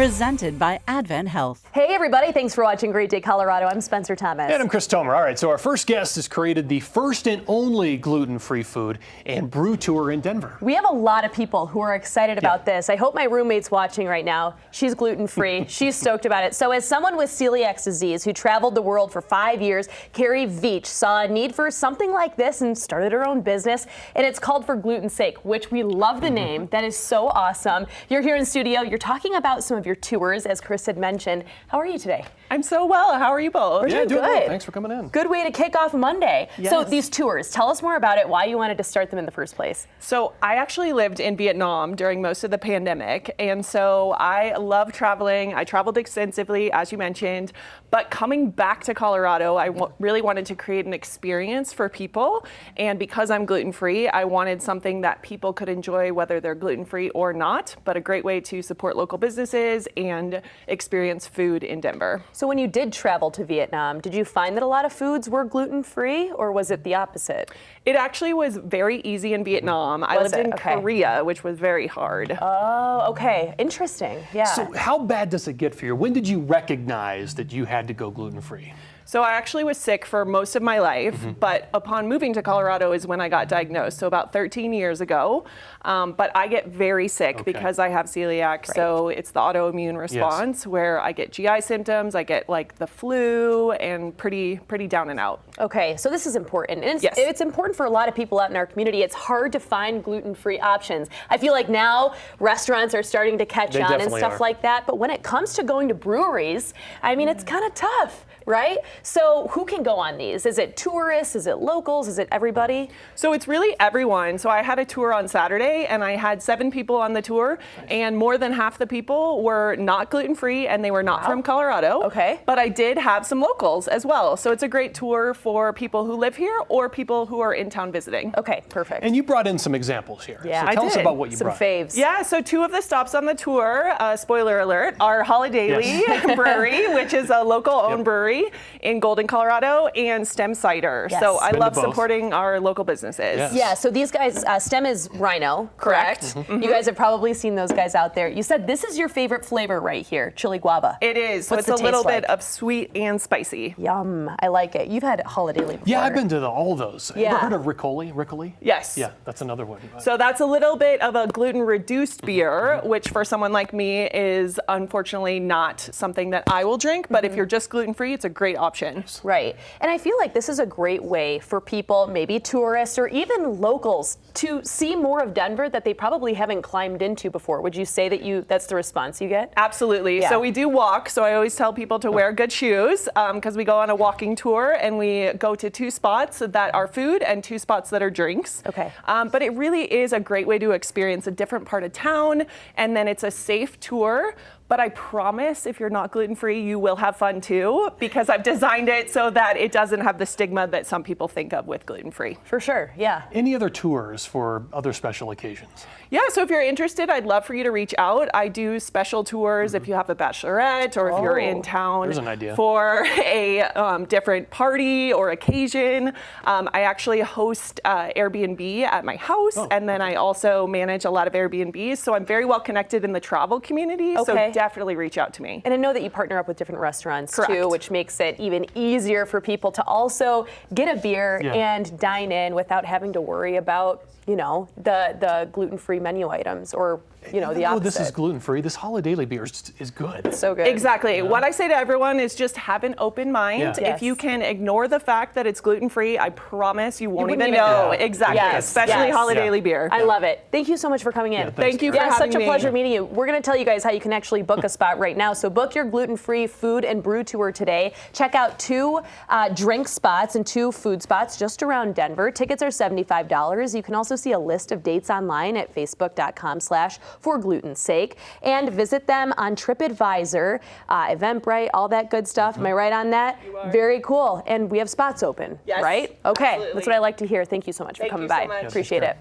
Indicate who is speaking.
Speaker 1: Presented by Advent Health.
Speaker 2: Hey everybody, thanks for watching Great Day Colorado. I'm Spencer Thomas.
Speaker 3: And I'm Chris Tomer. All right, so our first guest has created the first and only gluten-free food and brew tour in Denver.
Speaker 2: We have a lot of people who are excited about this. I hope my roommate's watching right now. She's gluten-free. She's stoked about it. So as someone with celiac disease who traveled the world for 5 years, Carrie Veach saw a need for something like this and started her own business. And it's called for Gluten Sake, which we love the name. That is so awesome. You're here in studio. You're talking about some of your tours, as Chris had mentioned. How are you today?
Speaker 4: I'm so well. How are you both?
Speaker 2: We're doing
Speaker 3: doing
Speaker 2: good.
Speaker 3: well. Thanks for coming in.
Speaker 2: Good way to kick off Monday.
Speaker 4: Yes.
Speaker 2: So these tours, tell us more about it, why you wanted to start them in the first place.
Speaker 4: So I actually lived in Vietnam during most of the pandemic, and so I love traveling. I traveled extensively, as you mentioned, but coming back to Colorado, I really wanted to create an experience for people, and because I'm gluten-free, I wanted something that people could enjoy whether they're gluten-free or not, but a great way to support local businesses and experience food in Denver.
Speaker 2: So when you did travel to Vietnam, did you find that a lot of foods were gluten-free, or was it the opposite?
Speaker 4: It actually was very easy in Vietnam. I lived in Korea, which was very hard.
Speaker 2: Oh, okay. Interesting. Yeah.
Speaker 3: So how bad does it get for you? When did you recognize that you had to go gluten-free?
Speaker 4: So I actually was sick for most of my life, but upon moving to Colorado is when I got diagnosed, so about 13 years ago. But I get very sick because I have celiac, so it's the autoimmune response where I get GI symptoms, I get like the flu, and pretty down and out.
Speaker 2: Okay, so this is important. And it's important for a lot of people out in our community. It's hard to find gluten-free options. I feel like now restaurants are starting to catch on and stuff like that, but when it comes to going to breweries, I mean, it's kind of tough, right? So who can go on these? Is it tourists? Is it locals? Is it everybody?
Speaker 4: So it's really everyone. So I had a tour on Saturday and I had 7 people on the tour, and more than half the people were not gluten-free and they were not from Colorado. Okay. But I did have some locals as well. So it's a great tour for people who live here or people who are in town visiting.
Speaker 2: Okay, perfect.
Speaker 3: And you brought in some examples here.
Speaker 2: Yeah,
Speaker 3: so tell us about what you
Speaker 2: brought. Some faves.
Speaker 4: Yeah, so 2 of the stops on the tour, spoiler alert, are Holiday Brewery, which is a local owned brewery in Golden, Colorado, and Stem Cider. So I love supporting our local businesses.
Speaker 2: Yeah, so these guys, Stem is Rhino, correct? You guys have probably seen those guys out there. You said this is your favorite flavor right here, chili guava.
Speaker 4: It is. So it's a little bit of sweet and spicy.
Speaker 2: Yum, I like it. You've had Holiday before.
Speaker 3: Yeah, I've been to all those. Ever heard of Riccoli?
Speaker 4: Yes.
Speaker 3: Yeah, that's another one.
Speaker 4: So that's a little bit of a gluten-reduced beer, which for someone like me is unfortunately not something that I will drink, but if you're just gluten-free, it's a great option.
Speaker 2: Right. And I feel like this is a great way for people, maybe tourists or even locals, to see more of Denver that they probably haven't climbed into before. Would you say that that's the response you get?
Speaker 4: Absolutely. So we do walk. So I always tell people to wear good shoes because we go on a walking tour and we go to 2 spots that are food and 2 spots that are drinks.
Speaker 2: Okay.
Speaker 4: But it really is a great way to experience a different part of town, and then it's a safe tour. But I promise if you're not gluten-free, you will have fun too, because I've designed it so that it doesn't have the stigma that some people think of with gluten-free.
Speaker 2: For sure, yeah.
Speaker 3: Any other tours for other special occasions?
Speaker 4: Yeah, so if you're interested, I'd love for you to reach out. I do special tours if you have a bachelorette or if you're in town for a different party or occasion. I actually host Airbnb at my house, and then I also manage a lot of Airbnbs, so I'm very well connected in the travel community. So definitely reach out to me.
Speaker 2: And I know that you partner up with different restaurants too, which makes it even easier for people to also get a beer and dine in without having to worry about, you know, the gluten-free menu items or, you know, the opposite.
Speaker 3: This is gluten-free. This Holiday beer is good.
Speaker 2: It's so good.
Speaker 4: Exactly. Yeah. What I say to everyone is just have an open mind. If you can ignore the fact that it's gluten-free, I promise you won't even know. Exactly. Especially Holiday beer.
Speaker 2: I love it. Thank you so much for coming in.
Speaker 4: Thank you for having me.
Speaker 2: Such a pleasure meeting you. We're going to tell you guys how you can actually book a spot right now. So book your gluten-free food and brew tour today. Check out 2 drink spots and 2 food spots just around Denver. Tickets are $75. You can also see a list of dates online at facebook.com/forglutensake and visit them on TripAdvisor, Eventbrite, all that good stuff. Am I right on that? Very cool. And we have spots open, right? Okay.
Speaker 4: Absolutely.
Speaker 2: That's what I like to hear. Thank you so much for coming by.
Speaker 4: So much.
Speaker 2: Appreciate it.